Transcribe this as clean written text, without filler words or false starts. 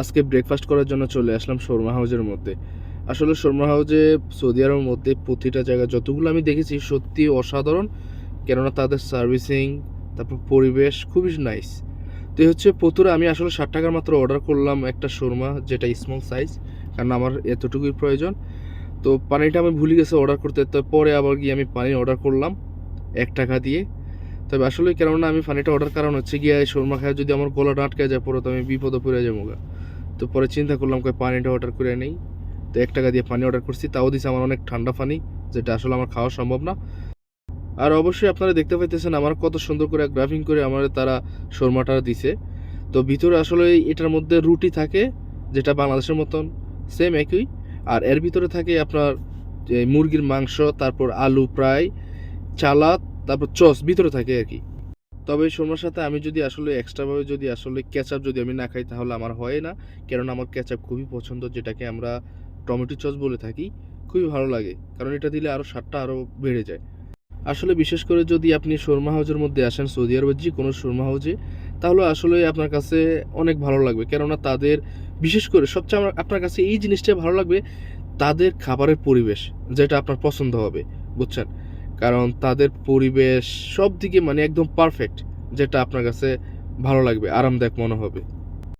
আজকে ব্রেকফাস্ট করার জন্য চলে আসলাম শর্মা হাউজের মধ্যে। আসলে শর্মা হাউজে সৌদি আরবের মধ্যে প্রতিটা জায়গা যতগুলো আমি দেখেছি সত্যি অসাধারণ। কেননা তাদের সার্ভিসিং, তারপর পরিবেশ খুবই নাইস। তো এই হচ্ছে প্রথমে আমি আসলে 60 টাকার মাত্র অর্ডার করলাম একটা শর্মা, যেটা স্মল সাইজ, কারণ আমার এতটুকুই প্রয়োজন। তো পানিটা আমি ভুলে গেছি অর্ডার করতে, তো পরে আবার গিয়ে আমি পানি অর্ডার করলাম 1 টাকা দিয়ে। তবে আসলে কেননা আমি পানিটা অর্ডার কারণ হচ্ছে গিয়ে শর্মা খায় যদি আমার গলাটা আটকে যায় পরে, তো আমি বিপদে পড়ে যাবো গা। তো পরে চিন্তা করলাম কই পানিটা অর্ডার করে নেই। তো 1 টাকা দিয়ে পানি অর্ডার করছি, তাও দিছে আমার অনেক ঠান্ডা পানি, যেটা আসলে আমার খাওয়া সম্ভব না। আর অবশ্যই আপনারা দেখতে পাইতেছেন আমার কত সুন্দর করে গ্রাফিং করে আমার তারা শর্মাটা দিছে। তো ভিতরে আসলে এটার মধ্যে রুটি থাকে, যেটা বাংলাদেশের মতন সেম একই। আর এর ভিতরে থাকে আপনার যে মুরগির মাংস, তারপর আলু ফ্রাই, চালাদ, তারপর চস ভিতরে থাকে আর কি। তবে এই শর্মার সাথে আমি যদি আসলে এক্সট্রাভাবে যদি আসলে কেচাপ যদি আমি না খাই তাহলে আমার হয় না। কেননা আমার কেচাপ খুবই পছন্দ, যেটাকে আমরা টমেটো সস বলে থাকি। খুবই ভালো লাগে, কারণ এটা দিলে আরও স্বাদটা আরও বেড়ে যায়। আসলে বিশেষ করে যদি আপনি শর্মা হাউজের মধ্যে আসেন সৌদি আরবের যে কোনো শর্মা হাউজে, তাহলে আসলে আপনার কাছে অনেক ভালো লাগবে। কেননা তাদের বিশেষ করে সবচেয়ে আপনার কাছে এই জিনিসটাই ভালো লাগবে, তাদের খাবারের পরিবেশ, যেটা আপনার পছন্দ হবে, বুঝছেন? কারণ তাদের পরিবেশ সব দিকে মানে একদম পারফেক্ট, যেটা আপনার কাছে ভালো লাগবে, আরামদায়ক মনে হবে।